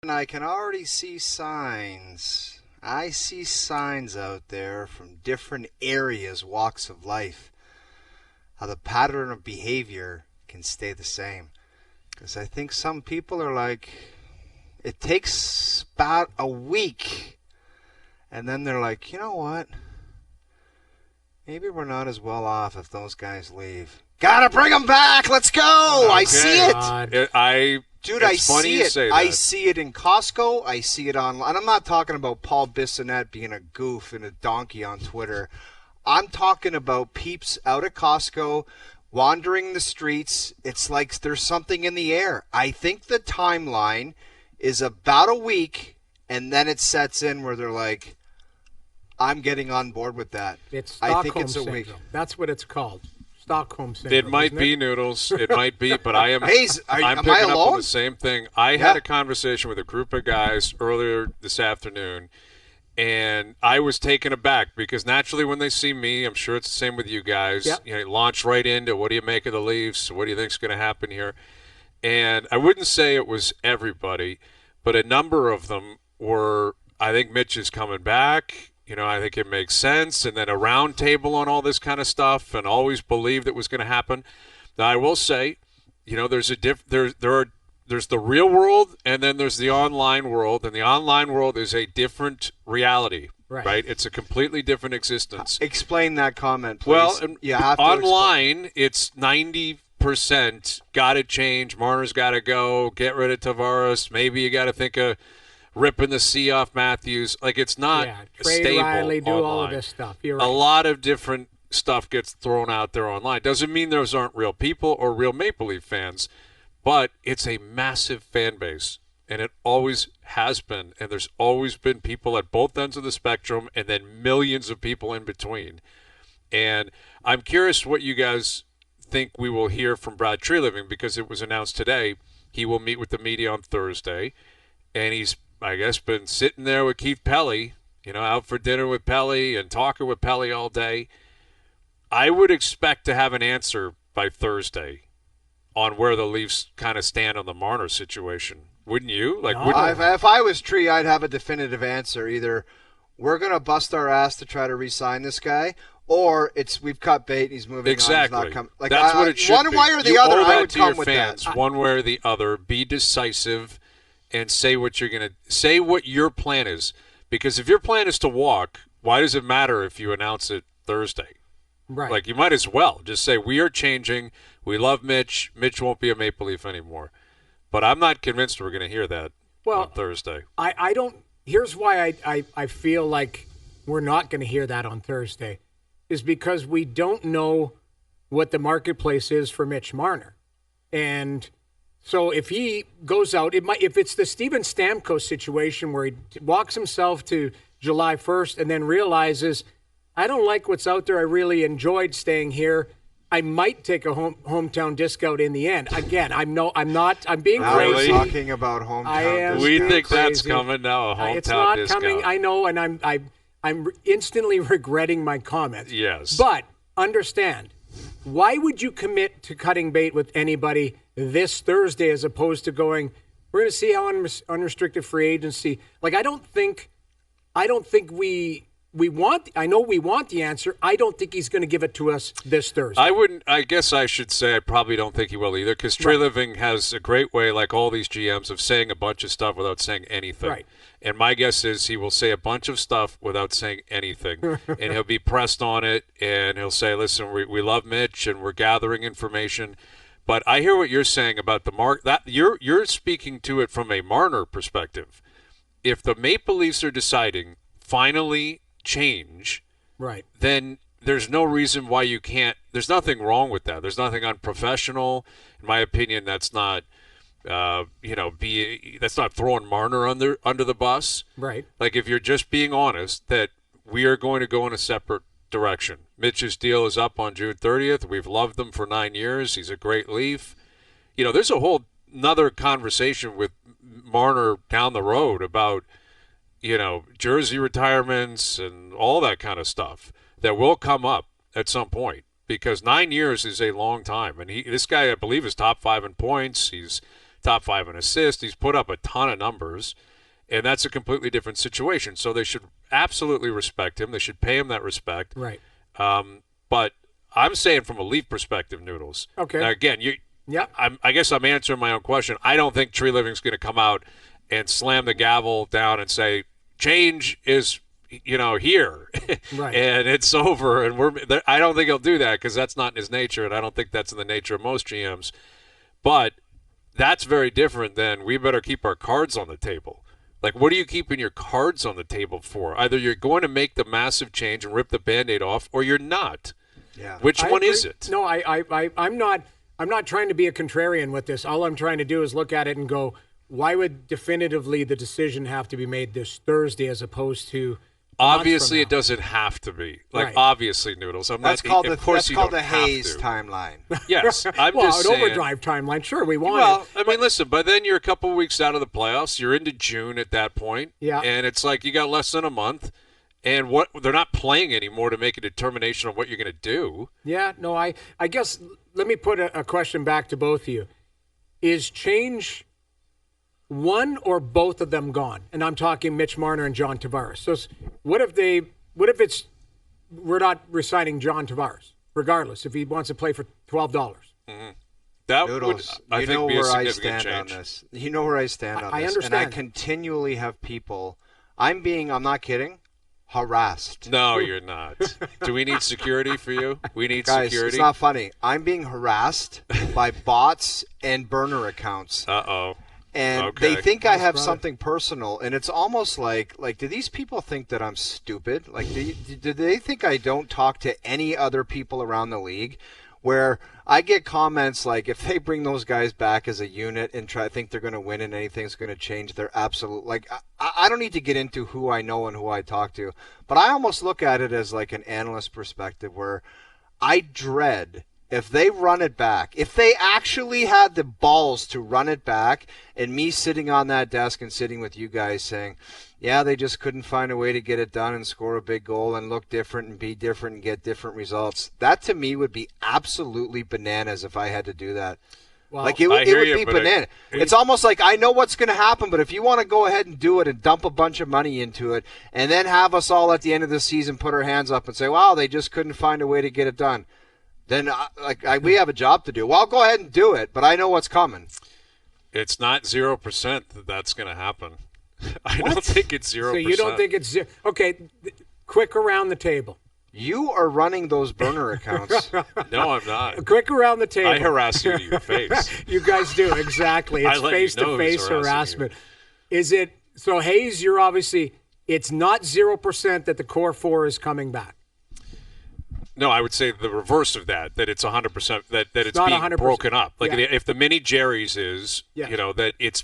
And I can already see signs. I see signs out there from different areas, walks of life, how the pattern of behavior can stay the same. Because I think some people are like, it takes about a week, and then they're like, you know what? Maybe we're not as well off if those guys leave. Gotta bring them back. Let's go. Okay. I see it. Dude, I see it. I see it in Costco. I see it online. And I'm not talking about Paul Bissonnette being a goof and a donkey on Twitter. I'm talking about peeps out at Costco wandering the streets. It's like there's something in the air. I think the timeline is about a week, and then it sets in where they're like, I'm getting on board with that. It's Stockholm I think it's a syndrome. week. That's what it's called. Stockholm syndrome. It might be, Noodles. It might be, but I'm am I picking up alone? on the same thing. I had a conversation with a group of guys earlier this afternoon, and I was taken aback because naturally when they see me, I'm sure it's the same with you guys. Yep. You know, launch right into what do you make of the Leafs? What do you think's going to happen here? And I wouldn't say it was everybody, but a number of them were, I think Mitch is coming back. You know, I think it makes sense. And then a round table on all this kind of stuff, and always believed it was going to happen. Now, I will say, you know, there's the real world, and then there's the online world, and the online world is a different reality, right? It's a completely different existence. Explain that comment, please. Well, you have to online, it's 90% got to change. Marner's got to go. Get rid of Tavares. Maybe you got to think of ripping the C off Matthews. Like, it's not Trade stable Riley, do online. all of this stuff. You're right. A lot of different stuff gets thrown out there online. Doesn't mean those aren't real people or real Maple Leaf fans, but it's a massive fan base, and it always has been. And there's always been people at both ends of the spectrum, and then millions of people in between. And I'm curious what you guys think we will hear from Brad Treliving, because it was announced today he will meet with the media on Thursday, and he's, I guess, been sitting there with Keith Pelly, you know, out for dinner with Pelly and talking with Pelly all day. I would expect to have an answer by Thursday on where the Leafs kind of stand on the Marner situation. Wouldn't you? Like, if I was Tree, I'd have a definitive answer. Either we're going to bust our ass to try to re-sign this guy, or it's we've cut bait and he's moving exactly. on. He's not coming. Like, that's what it should one be. way or the you other, owe that I would to come your with fans. that. One way or the other. Be decisive and say what you're going to say, what your plan is. Because if your plan is to walk, why does it matter if you announce it Thursday? Right. Like, you might as well just say, we are changing. We love Mitch. Mitch won't be a Maple Leaf anymore. But I'm not convinced we're going to hear that on Thursday. I don't – here's why I feel like we're not going to hear that on Thursday, is because we don't know what the marketplace is for Mitch Marner. And – so if he goes out, if it's the Steven Stamkos situation where he walks himself to July 1st and then realizes, I don't like what's out there, I really enjoyed staying here, I might take a hometown discount in the end. Again, I'm being crazy. We're talking about hometown. We think crazy. that's coming now, a hometown it's not discount. coming, I know, and I'm instantly regretting my comments. Yes. But understand, why would you commit to cutting bait with anybody this Thursday as opposed to going, we're going to see how unrestricted free agency. Like, I don't think we want, I know we want the answer. I don't think he's going to give it to us this Thursday. I guess I should say I probably don't think he will either, because Treliving has a great way, like all these GMs, of saying a bunch of stuff without saying anything. Right. And my guess is he will say a bunch of stuff without saying anything. And he'll be pressed on it, and he'll say, listen, we love Mitch, and we're gathering information. But I hear what you're saying about the that you're speaking to it from a Marner perspective. If the Maple Leafs are deciding finally change, right, then there's no reason why you can't. There's nothing wrong with that. There's nothing unprofessional. In my opinion, that's not that's not throwing Marner under the bus. Right. Like, if you're just being honest that we are going to go in a separate direction. Mitch's deal is up on June 30th. We've loved him for 9 years. He's a great Leaf. You know, there's a whole another conversation with Marner down the road about, you know, jersey retirements and all that kind of stuff that will come up at some point, because 9 years is a long time. And this guy, I believe, is top 5 in points. He's top 5 in assists. He's put up a ton of numbers, and that's a completely different situation. So they should absolutely respect him. They should pay him that respect. Right. But I'm saying from a Leaf perspective, Noodles. Okay. Now, again, I guess I'm answering my own question. I don't think Tree Living's going to come out and slam the gavel down and say change is here, Right. and it's over. And I don't think he'll do that because that's not in his nature, and I don't think that's in the nature of most GMs. But that's very different than we better keep our cards on the table. Like, what are you keeping your cards on the table for? Either you're going to make the massive change and rip the Band-Aid off, or you're not. Yeah. Which one agree. is it? No, I'm not trying to be a contrarian with this. All I'm trying to do is look at it and go, why would definitively the decision have to be made this Thursday as opposed to Obviously, it doesn't have to be. Right. Obviously, Noodles. That's called of course the you don't Hayes have to. timeline. Yes, I'm well, just an saying. overdrive timeline. Sure, we want Well, it. I mean, listen, but then you're a couple weeks out of the playoffs. You're into June at that point. Yeah. And it's like you got less than a month. And they're not playing anymore to make a determination on what you're going to do. Yeah, no, I guess let me put a question back to both of you. Is change one or both of them gone? And I'm talking Mitch Marner and John Tavares. So what if it's we're not resigning John Tavares, regardless, if he wants to play for $12? That Noodles, would, I think, be a where I significant stand change. on this. You know where I stand on I this. understand. And I continually have people, I'm not kidding, harassed. No, you're not. Do we need security for you? We need Guys, security. it's not funny. I'm being harassed by bots and burner accounts. Uh-oh. And Okay. they think I have brother. something personal, and it's almost like do these people think that I'm stupid? Like, do they think I don't talk to any other people around the league? Where I get comments like, if they bring those guys back as a unit and think they're going to win and anything's going to change, they're absolute. Like, I don't need to get into who I know and who I talk to, but I almost look at it as like an analyst perspective where I dread if they run it back, if they actually had the balls to run it back, and me sitting on that desk and sitting with you guys saying, yeah, they just couldn't find a way to get it done and score a big goal and look different and be different and get different results. That to me would be absolutely bananas if I had to do that. Well, Like it I would hear be you, but banana. It's almost like I know what's going to happen, but if you want to go ahead and do it and dump a bunch of money into it and then have us all at the end of the season put our hands up and say, wow, they just couldn't find a way to get it done, then we have a job to do. Well, I'll go ahead and do it, but I know what's coming. It's not 0% that's going to happen. I don't think it's 0%. So you don't think it's okay? Quick around the table. You are running those burner accounts. No, I'm not. Quick around the table. I harass you to your face. You guys do, exactly. I It's let you know who's face-to-face harassing harassment. Is it so, Hayes? You're obviously it's not 0% that the core four is coming back. No, I would say the reverse of that. That it's 100%. That it's not being 100%. broken up. Like Yeah. if the mini Jerry's is, Yes. that it's